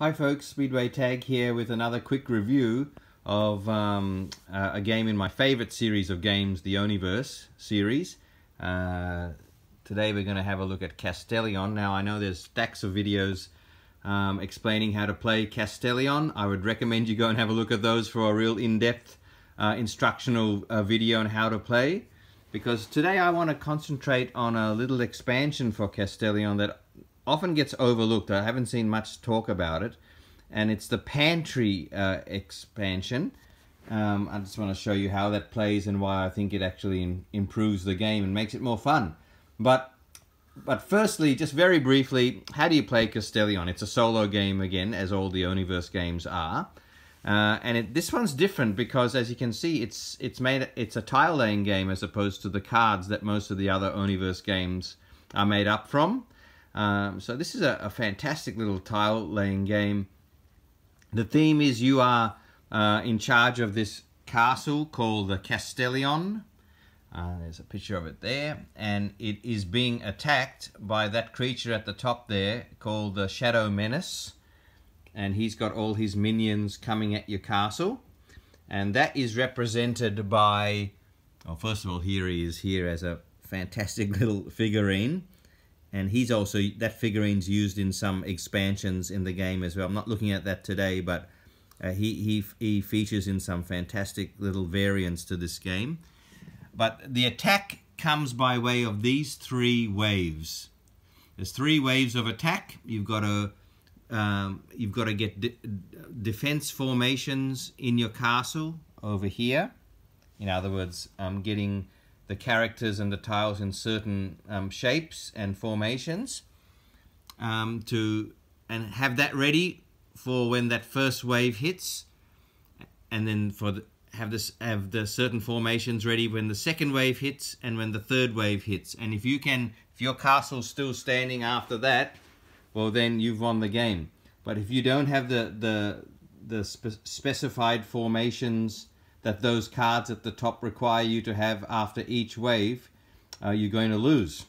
Hi folks, Speedway Tag here with another quick review of a game in my favorite series of games, the Oniverse series. Today we're going to have a look at Castellion. Now I know there's stacks of videos explaining how to play Castellion. I would recommend you go and have a look at those for a real in-depth instructional video on how to play. Because today I want to concentrate on a little expansion for Castellion that often gets overlooked. I haven't seen much talk about it, and it's the Pantry expansion. I just want to show you how that plays and why I think it actually improves the game and makes it more fun. But firstly, just very briefly, how do you play Castellion? It's a solo game again, as all the Oniverse games are. And this one's different because, as you can see, it's a tile laying game as opposed to the cards that most of the other Oniverse games are made up from. So this is a fantastic little tile laying game. The theme is you are in charge of this castle called the Castellion. There's a picture of it there, and it is being attacked by that creature at the top there called the Shadow Menace, and he's got all his minions coming at your castle, and that is represented by, well, first of all, here he is here as a fantastic little figurine. And he's also, that figurine's used in some expansions in the game as well. I'm not looking at that today, but he features in some fantastic little variants to this game. But the attack comes by way of these three waves. There's three waves of attack. You've got to get defense formations in your castle over here. In other words, getting the characters and the tiles in certain shapes and formations, and have that ready for when that first wave hits, and then have the certain formations ready when the second wave hits and when the third wave hits. And if your castle's still standing after that, well, then you've won the game. But if you don't have the specified formations that those cards at the top require you to have after each wave, you're going to lose.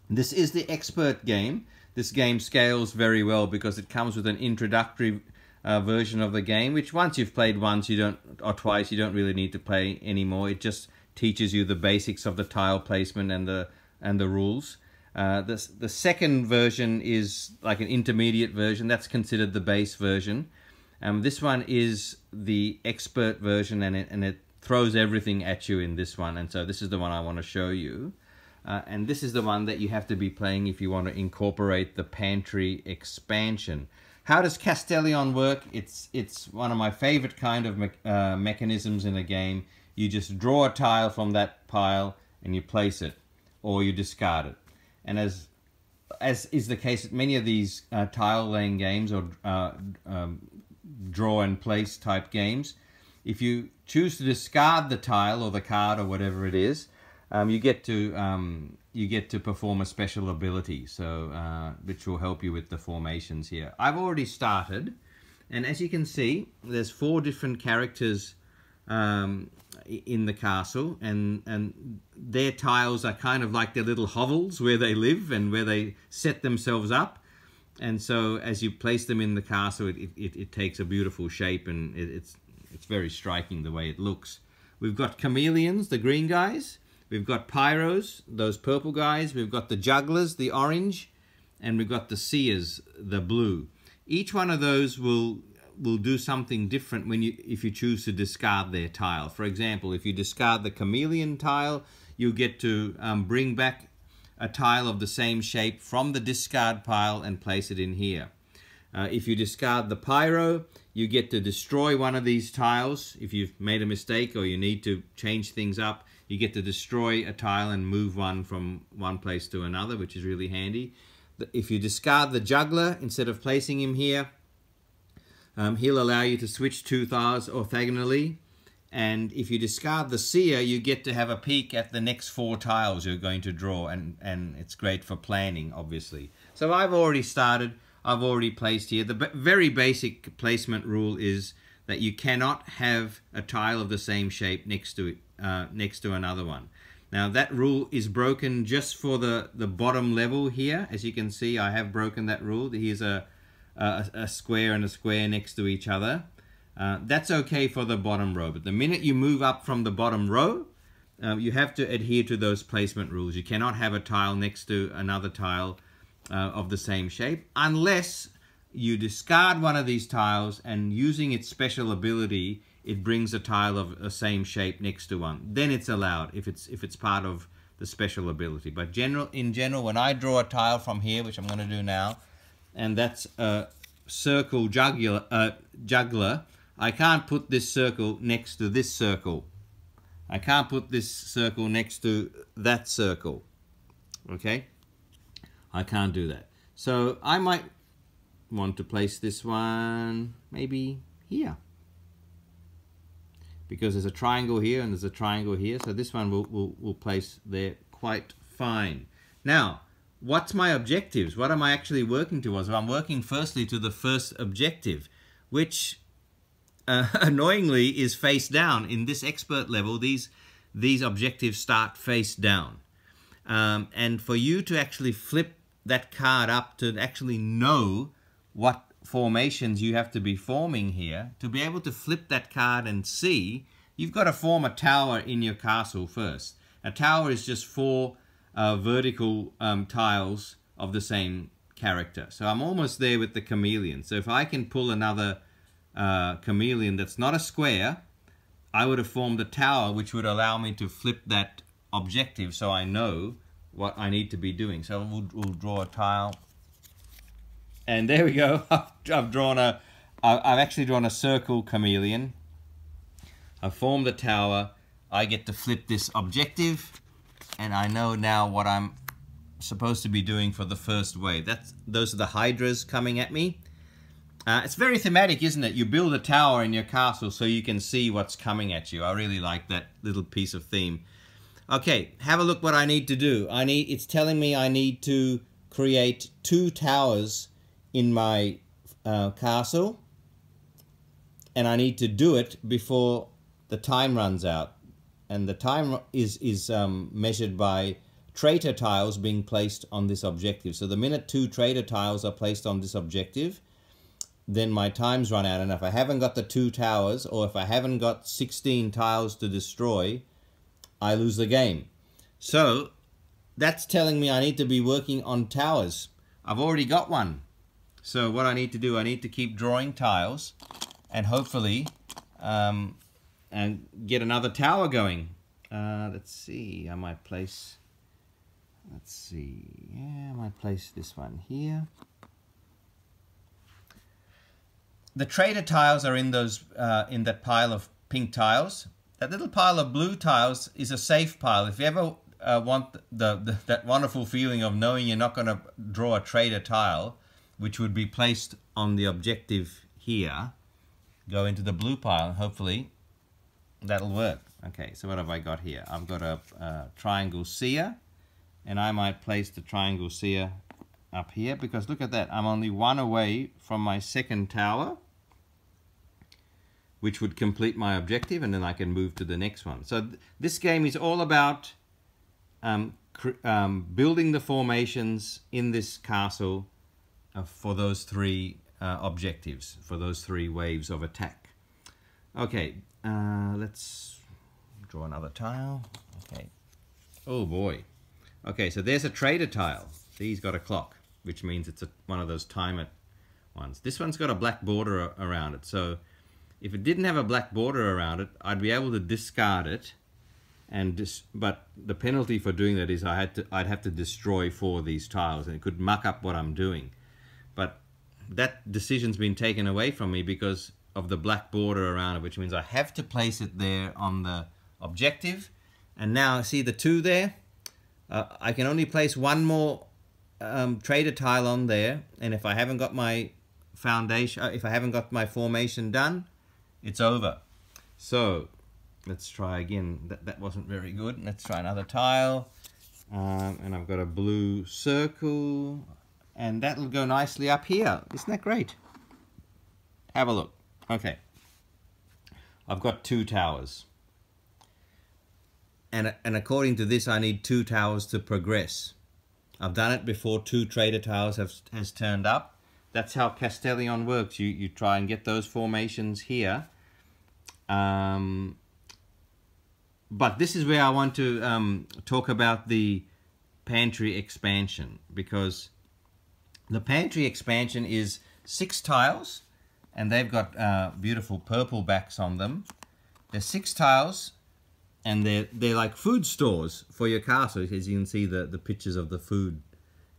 This is the expert game. This game scales very well because it comes with an introductory version of the game, which once you've played once or twice, you don't really need to play anymore. It just teaches you the basics of the tile placement and the rules. The second version is like an intermediate version. That's considered the base version. This one is the expert version, and it throws everything at you in this one. And so this is the one I want to show you. And this is the one that you have to be playing if you want to incorporate the Pantry expansion. How does Castellion work? It's one of my favorite kind of mechanisms in a game. You just draw a tile from that pile and you place it, or you discard it. And as is the case with many of these tile laying games or draw and place type games, if you choose to discard the tile or the card or whatever it is, you get to perform a special ability, so which will help you with the formations here. I've already started, and as you can see, there's 4 different characters in the castle, and their tiles are kind of like their little hovels where they live and where they set themselves up. And so as you place them in the castle, it takes a beautiful shape, and it's very striking the way it looks. We've got chameleons, the green guys. We've got pyros, those purple guys. We've got the jugglers, the orange. And we've got the seers, the blue. Each one of those will do something different if you choose to discard their tile. For example, if you discard the chameleon tile, you'll get to bring back a tile of the same shape from the discard pile and place it in here. If you discard the pyro, you get to destroy one of these tiles. If you've made a mistake or you need to change things up, you get to destroy a tile and move one from one place to another, which is really handy. If you discard the juggler, instead of placing him here, he'll allow you to switch 2 tiles orthogonally. And if you discard the seer, you get to have a peek at the next 4 tiles you're going to draw, and it's great for planning, obviously. So I've already started, I've already placed here. The very basic placement rule is that you cannot have a tile of the same shape next to another one. Now that rule is broken just for the bottom level here. As you can see, I have broken that rule. Here's a a square and a square next to each other. That's okay for the bottom row, but the minute you move up from the bottom row, you have to adhere to those placement rules. You cannot have a tile next to another tile of the same shape unless you discard one of these tiles and using its special ability it brings a tile of the same shape next to one. Then it's allowed if it's part of the special ability. But in general, when I draw a tile from here, which I'm going to do now, and that's a circle juggler, I can't put this circle next to this circle. I can't put this circle next to that circle. Okay? I can't do that. So I might want to place this one maybe here, because there's a triangle here and there's a triangle here, so this one will place there quite fine. Now, what's my objectives? What am I actually working towards? Well, I'm working firstly to the first objective, which annoyingly is face down. In this expert level, these objectives start face down. And for you to actually flip that card up to actually know what formations you have to be forming here, to be able to flip that card and see, you've got to form a tower in your castle first. A tower is just 4 vertical tiles of the same character. So I'm almost there with the chameleon. So if I can pull another chameleon that's not a square, I would have formed a tower which would allow me to flip that objective so I know what I need to be doing. So we'll draw a tile. And there we go. I've actually drawn a circle chameleon. I've formed a tower. I get to flip this objective, and I know now what I'm supposed to be doing for the first wave. Those are the hydras coming at me. It's very thematic, isn't it? You build a tower in your castle so you can see what's coming at you. I really like that little piece of theme. Okay, have a look what I need to do. It's telling me I need to create 2 towers in my castle, and I need to do it before the time runs out. And the time is measured by traitor tiles being placed on this objective. So the minute 2 traitor tiles are placed on this objective, then my time's run out. And if I haven't got the 2 towers, or if I haven't got 16 tiles to destroy, I lose the game. So that's telling me I need to be working on towers. I've already got one. So what I need to do, I need to keep drawing tiles and hopefully and get another tower going. Let's see, I might place, let's see, yeah, I might place this one here. The traitor tiles are in those in that pile of pink tiles. That little pile of blue tiles is a safe pile. If you ever want that wonderful feeling of knowing you're not going to draw a traitor tile, which would be placed on the objective here, go into the blue pile and hopefully that'll work. Okay, so what have I got here? I've got a triangle seer, and I might place the triangle seer up here, because look at that, I'm only 1 away from my second tower, which would complete my objective, and then I can move to the next one. So this game is all about building the formations in this castle for those 3 objectives, for those 3 waves of attack. Okay, let's draw another tile. Okay. Oh boy. Okay, so there's a traitor tile. See, he's got a clock, which means it's one of those timer ones. This one's got a black border around it, so if it didn't have a black border around it, I'd be able to discard it, but the penalty for doing that is I'd have to destroy 4 of these tiles, and it could muck up what I'm doing. But that decision's been taken away from me because of the black border around it, which means I have to place it there on the objective. And now see the 2 there? I can only place 1 more traitor tile on there, and if I haven't got my foundation, if I haven't got my formation done, it's over. So let's try again. That wasn't very good. Let's try another tile, and I've got a blue circle, and that'll go nicely up here. Isn't that great? Have a look. Okay, I've got 2 towers, and according to this I need 2 towers to progress. I've done it before 2 traitor tiles has turned up. that's how Castellion works. You try and get those formations here. But this is where I want to talk about the Pantry expansion, because the Pantry expansion is 6 tiles, and they've got beautiful purple backs on them. There's 6 tiles, and they're like food stores for your castle. As you can see the pictures of the food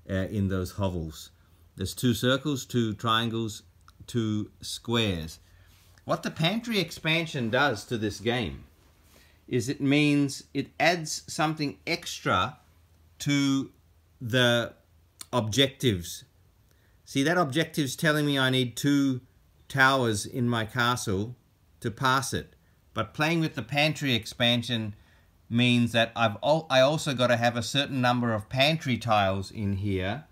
in those hovels. There's 2 circles, 2 triangles, 2 squares. What the Pantry expansion does to this game is it means it adds something extra to the objectives. See, that objective's telling me I need 2 towers in my castle to pass it. But playing with the Pantry expansion means that I also got to have a certain number of pantry tiles in here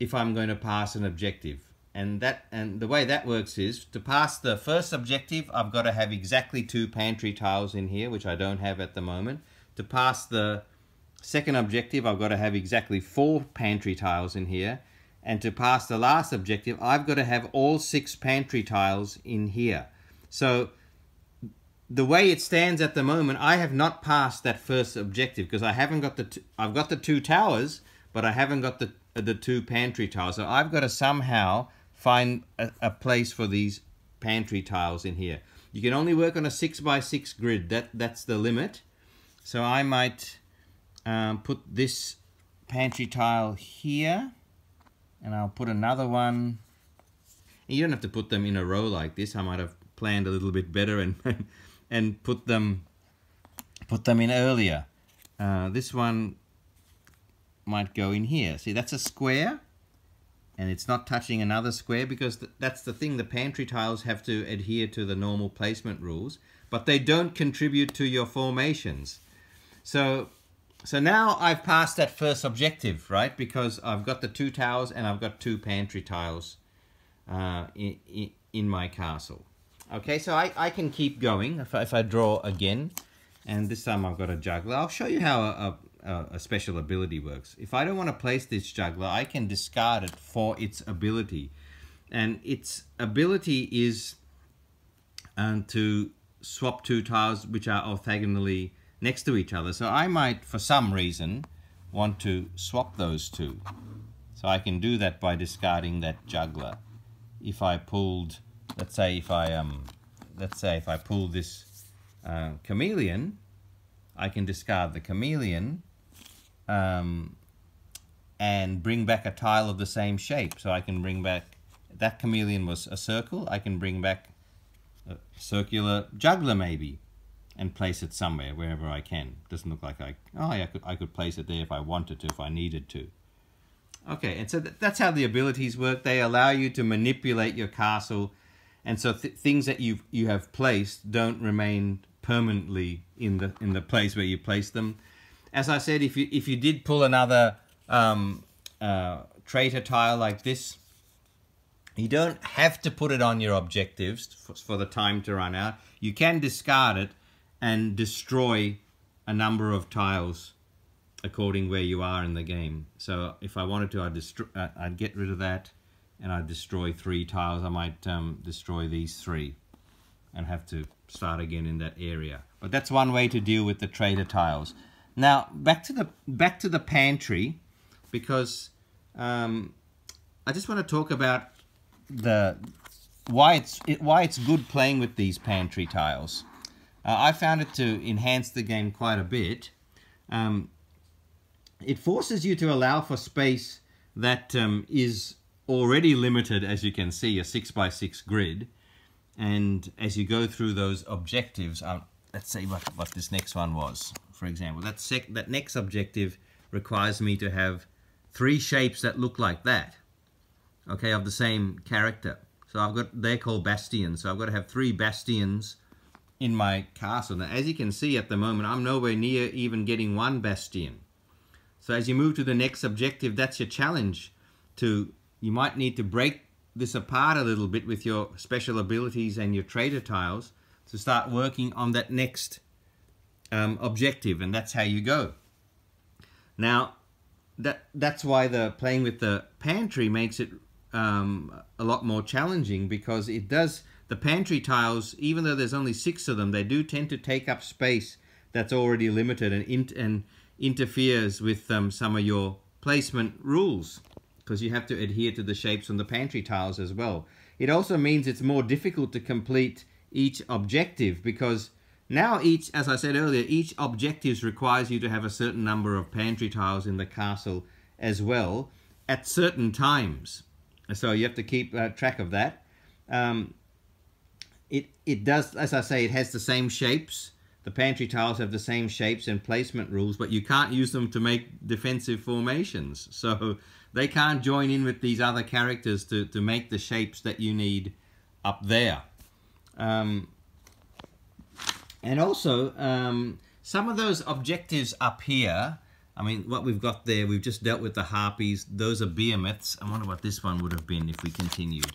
if I'm going to pass an objective. And the way that works is, to pass the first objective, I've got to have exactly 2 pantry tiles in here, which I don't have at the moment. To pass the second objective, I've got to have exactly 4 pantry tiles in here. And to pass the last objective, I've got to have all 6 pantry tiles in here. So the way it stands at the moment, I have not passed that first objective because I haven't got I've got the 2 towers, but I haven't got the 2 pantry tiles. So I've got to somehow find a place for these pantry tiles in here. You can only work on a 6x6 grid. That's the limit. So I might put this pantry tile here, and I'll put another one. You don't have to put them in a row like this. I might have planned a little bit better and put them in earlier. This one might go in here. See, that's a square, and it's not touching another square because that's the thing. The pantry tiles have to adhere to the normal placement rules, but they don't contribute to your formations. So now I've passed that first objective, right? Because I've got the 2 towers and I've got 2 pantry tiles in my castle. Okay, so I can keep going if I draw again, and this time I've got a juggler. I'll show you how a special ability works. If I don't want to place this juggler, I can discard it for its ability. And its ability is to swap 2 tiles which are orthogonally next to each other. So I might, for some reason, want to swap those 2. So I can do that by discarding that juggler. If I pulled, let's say if I pull this chameleon, I can discard the chameleon and bring back a tile of the same shape. So I can bring back, that chameleon was a circle, I can bring back a circular juggler maybe and place it somewhere, wherever I can. Doesn't look like I could place it there if I wanted to, if I needed to. Okay, and so that's how the abilities work. They allow you to manipulate your castle, and so things that you have placed don't remain permanently in the place where you place them. As I said, if you did pull another traitor tile like this, you don't have to put it on your objectives for the time to run out. You can discard it and destroy a number of tiles according where you are in the game. So if I wanted to, I'd get rid of that and I'd destroy 3 tiles. I might destroy these 3 and have to start again in that area. But that's one way to deal with the traitor tiles. Now back to the pantry, because I just want to talk about why it's good playing with these pantry tiles. I found it to enhance the game quite a bit. It forces you to allow for space that is already limited, as you can see, a 6x6 grid. And as you go through those objectives, let's see what this next one was. For example, that next objective requires me to have 3 shapes that look like that, okay, of the same character. So they're called bastions. So I've got to have 3 bastions in my castle. Now, as you can see at the moment, I'm nowhere near even getting 1 bastion. So as you move to the next objective, that's your challenge. You might need to break this apart a little bit with your special abilities and your traitor tiles to start working on that next objective, and that's how you go. Now, that's why playing with the pantry makes it a lot more challenging, because it does, the pantry tiles, even though there's only 6 of them, they do tend to take up space that's already limited, and interferes with some of your placement rules, because you have to adhere to the shapes on the pantry tiles as well. It also means it's more difficult to complete each objective, because now each, as I said earlier, each objective requires you to have a certain number of pantry tiles in the castle as well at certain times. So you have to keep track of that. It does, as I say, it has the same shapes. The pantry tiles have the same shapes and placement rules, but you can't use them to make defensive formations. So they can't join in with these other characters to make the shapes that you need up there. And also, some of those objectives up here, I mean, what we've got there, we've just dealt with the harpies. Those are behemoths. I wonder what this one would have been if we continued.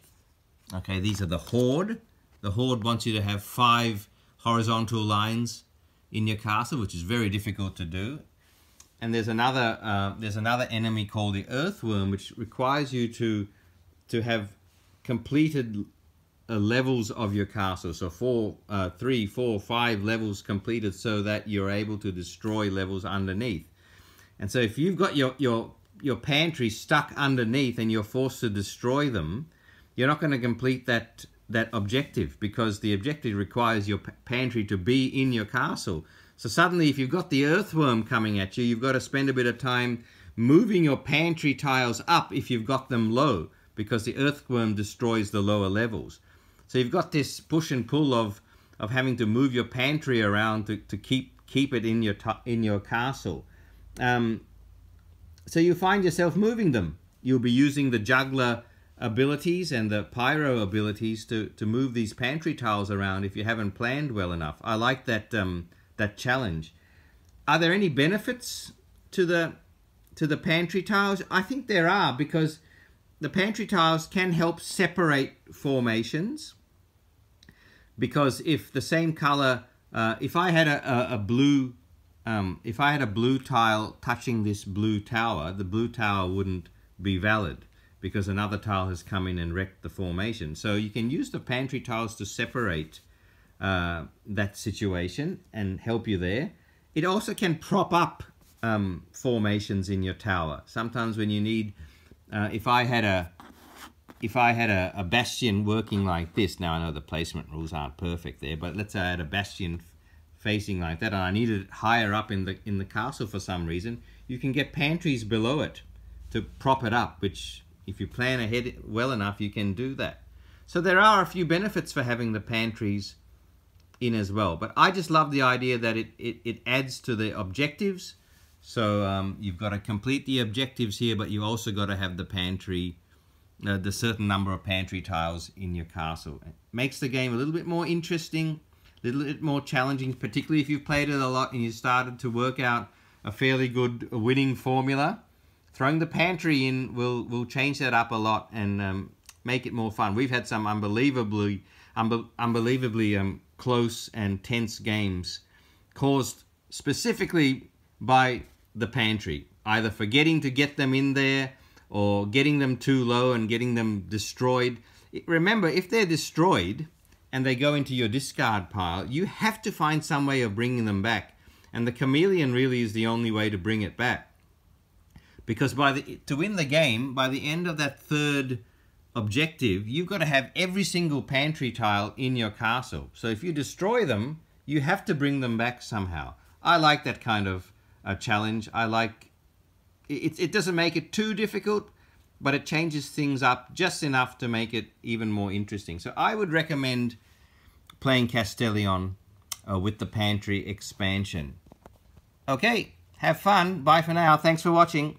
Okay, these are the horde. The horde wants you to have 5 horizontal lines in your castle, which is very difficult to do. And there's another enemy called the earthworm, which requires you to have completed levels of your castle. So 3, 4, 5 levels completed, so that you're able to destroy levels underneath. And so if you've got your pantry stuck underneath and you're forced to destroy them, you're not going to complete that objective, because the objective requires your pantry to be in your castle. So suddenly, if you've got the earthworm coming at you, you've got to spend a bit of time moving your pantry tiles up if you've got them low, because the earthworm destroys the lower levels. So you've got this push and pull of having to move your pantry around to keep it in your castle. So you find yourself moving them. You'll be using the juggler abilities and the pyro abilities to move these pantry tiles around if you haven't planned well enough. I like that that challenge. Are there any benefits to the pantry tiles? I think there are, because the pantry tiles can help separate formations. Because if the same color, if I had a blue tile touching this blue tower, the blue tower wouldn't be valid, because another tile has come in and wrecked the formation. So you can use the pantry tiles to separate that situation and help you there. It also can prop up formations in your tower. Sometimes when you need, if I had a bastion working like this, now I know the placement rules aren't perfect there, but let's say I had a bastion facing like that and I needed it higher up in the castle for some reason, you can get pantries below it to prop it up, which if you plan ahead well enough, you can do that. So there are a few benefits for having the pantries in as well. But I just love the idea that it adds to the objectives. So you've got to complete the objectives here, but you also got to have the pantry, the certain number of pantry tiles in your castle. It makes the game a little bit more interesting, a little bit more challenging, particularly if you've played it a lot and you started to work out a fairly good winning formula. Throwing the pantry in will change that up a lot and make it more fun. We've had some unbelievably close and tense games caused specifically by the pantry, either forgetting to get them in there or getting them too low and getting them destroyed. Remember, if they're destroyed and they go into your discard pile, you have to find some way of bringing them back. And the chameleon really is the only way to bring it back. Because to win the game, by the end of that 3rd objective, you've got to have every single pantry tile in your castle. So if you destroy them, you have to bring them back somehow. I like that kind of challenge. I like it doesn't make it too difficult, but it changes things up just enough to make it even more interesting. So I would recommend playing Castellion with the Pantry expansion. Okay, have fun. Bye for now. Thanks for watching.